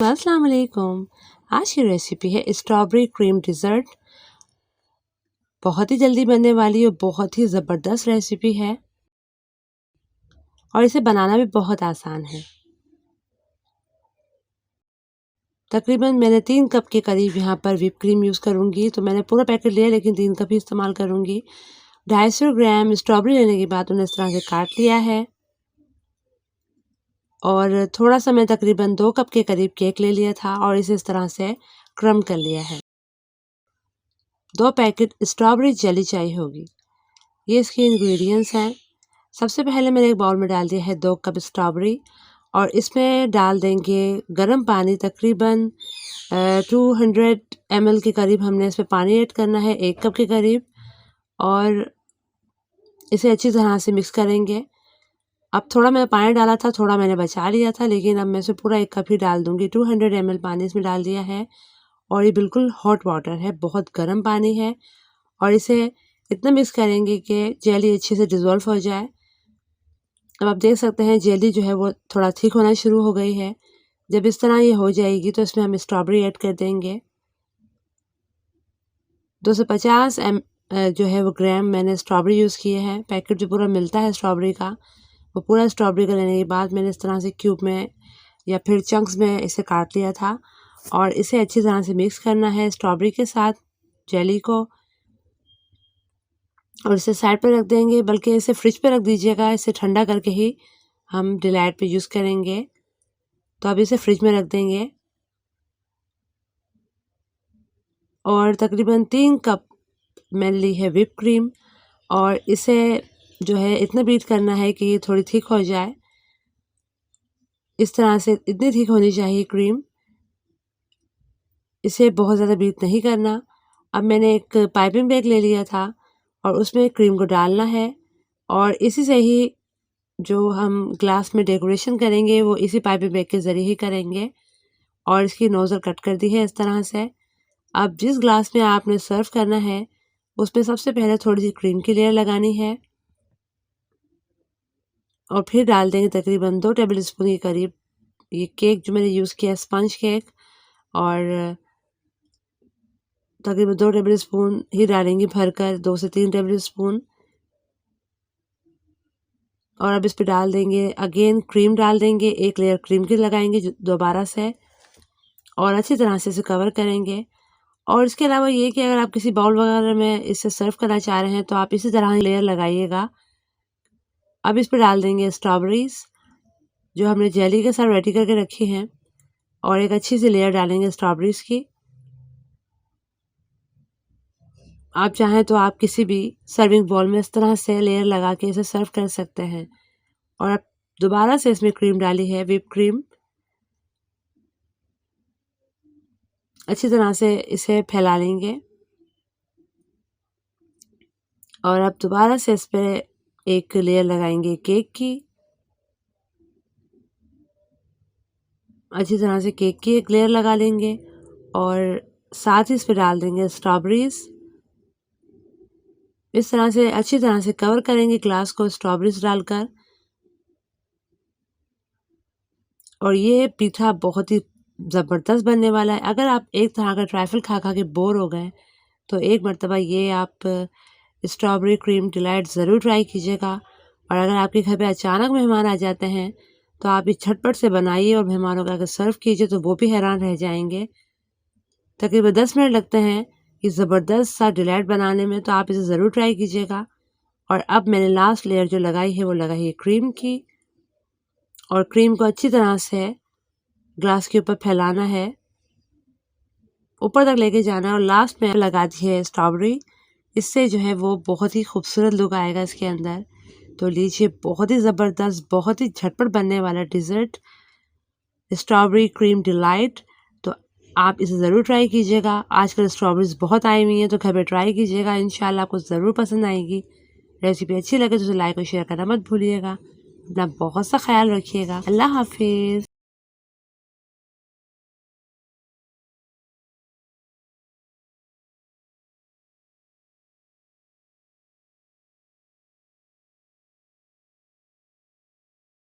अस्सलाम वालेकुम। आज की रेसिपी है स्ट्रॉबेरी क्रीम डिज़र्ट। बहुत ही जल्दी बनने वाली और बहुत ही ज़बरदस्त रेसिपी है और इसे बनाना भी बहुत आसान है। तकरीबन मैंने 3 कप के करीब यहाँ पर व्हिप क्रीम यूज़ करूँगी। तो मैंने पूरा पैकेट लिया लेकिन 3 कप ही इस्तेमाल करूँगी। 250 ग्राम स्ट्रॉबेरी लेने के बाद उन्हें इस तरह से काट लिया है और थोड़ा सा मैं तकरीबन 2 कप के करीब केक ले लिया था और इसे इस तरह से क्रम कर लिया है। 2 पैकेट स्ट्रॉबेरी जेली चाहिए होगी। ये इसके इंग्रेडिएंट्स हैं। सबसे पहले मैंने एक बाउल में डाल दिया है 2 कप स्ट्रॉबेरी और इसमें डाल देंगे गर्म पानी। तकरीबन 200 ml के करीब हमने इसमें पानी ऐड करना है, 1 कप के करीब, और इसे अच्छी तरह से मिक्स करेंगे। अब थोड़ा मैंने पानी डाला था, थोड़ा मैंने बचा लिया था, लेकिन अब मैं इसे पूरा 1 कप ही डाल दूँगी। 200 ml पानी इसमें डाल दिया है और ये बिल्कुल हॉट वाटर है, बहुत गर्म पानी है और इसे इतना मिक्स करेंगे कि जेली अच्छे से डिज़ोल्व हो जाए। अब आप देख सकते हैं जेली जो है वो थोड़ा थिक होना शुरू हो गई है। जब इस तरह ये हो जाएगी तो इसमें हम स्ट्रॉबेरी ऐड कर देंगे। 250 जो है वो ग्राम मैंने स्ट्रॉबेरी यूज़ किए हैं। पैकेट जो पूरा मिलता है स्ट्रॉबेरी का, वो पूरा स्ट्रॉबेरी का लेने के बाद मैंने इस तरह से क्यूब में या फिर चंक्स में इसे काट लिया था और इसे अच्छी तरह से मिक्स करना है स्ट्रॉबेरी के साथ जेली को और इसे साइड पर रख देंगे। बल्कि इसे फ्रिज पे रख दीजिएगा, इसे ठंडा करके ही हम डिलाइट पे यूज़ करेंगे। तो अब इसे फ्रिज में रख देंगे और तकरीबन 3 कप मैंने ली है व्हिप क्रीम और इसे जो है इतना बीट करना है कि ये थोड़ी थिक हो जाए। इस तरह से इतनी थिक होनी चाहिए क्रीम, इसे बहुत ज़्यादा बीट नहीं करना। अब मैंने एक पाइपिंग बैग ले लिया था और उसमें क्रीम को डालना है और इसी से ही जो हम ग्लास में डेकोरेशन करेंगे वो इसी पाइपिंग बैग के ज़रिए ही करेंगे। और इसकी नोज़ल कट कर दी है इस तरह से। अब जिस ग्लास में आपने सर्व करना है उसमें सबसे पहले थोड़ी सी क्रीम की लेयर लगानी है और फिर डाल देंगे तकरीबन 2 टेबल स्पून के करीब ये केक जो मैंने यूज़ किया, स्पंज केक, और तकरीबन 2 टेबल स्पून ही डालेंगे भरकर, 2 से 3 टेबल स्पून। और अब इस पे डाल देंगे अगेन क्रीम डाल देंगे, एक लेयर क्रीम की लगाएंगे दोबारा से और अच्छी तरह से इसे कवर करेंगे। और इसके अलावा ये कि अगर आप किसी बाउल वगैरह में इसे सर्व करना चाह रहे हैं तो आप इसी तरह लेयर लगाइएगा। अब इस पे डाल देंगे स्ट्रॉबेरीज जो हमने जेली के साथ रेडी करके रखी हैं और एक अच्छी सी लेयर डालेंगे स्ट्रॉबेरीज की। आप चाहें तो आप किसी भी सर्विंग बाउल में इस तरह से लेयर लगा के इसे सर्व कर सकते हैं। और अब दोबारा से इसमें क्रीम डाली है, व्हिप क्रीम। अच्छी तरह से इसे फैला लेंगे और अब दोबारा से इस पे एक लेयर लगाएंगे केक की। अच्छी तरह से केक की एक लेयर लगा लेंगे और साथ ही इस पे डाल देंगे स्ट्रॉबेरीज। इस तरह से अच्छी तरह से कवर करेंगे ग्लास को स्ट्रॉबेरीज डालकर। और ये पीठा बहुत ही ज़बरदस्त बनने वाला है। अगर आप एक तरह का ट्राइफल खा खा के बोर हो गए तो एक मर्तबा ये आप स्ट्रॉबेरी क्रीम डिलाइट ज़रूर ट्राई कीजिएगा। और अगर आपके घर पे अचानक मेहमान आ जाते हैं तो आप इस झटपट से बनाइए और मेहमानों को अगर सर्व कीजिए तो वो भी हैरान रह जाएंगे। तकरीबन 10 मिनट लगते हैं इस ज़बरदस्त सा डिलाइट बनाने में, तो आप इसे ज़रूर ट्राई कीजिएगा। और अब मैंने लास्ट लेयर जो लगाई है वो लगाई है क्रीम की और क्रीम को अच्छी तरह से ग्लास के ऊपर फैलाना है, ऊपर तक लेके जाना है और लास्ट में लगा दी है स्ट्रॉबेरी। इससे जो है वो बहुत ही खूबसूरत लुक आएगा इसके अंदर। तो लीजिए, बहुत ही ज़बरदस्त, बहुत ही झटपट बनने वाला डिज़र्ट स्ट्रॉबेरी क्रीम डिलाइट। तो आप इसे ज़रूर ट्राई कीजिएगा। आजकल स्ट्रॉबेरीज बहुत आई हुई हैं तो घर पे ट्राई कीजिएगा, इंशाल्लाह आपको ज़रूर पसंद आएगी। रेसिपी अच्छी लगे तो उसे लाइक और शेयर करना मत भूलिएगा। अपना बहुत सा ख्याल रखिएगा। अल्लाह हाफिज़।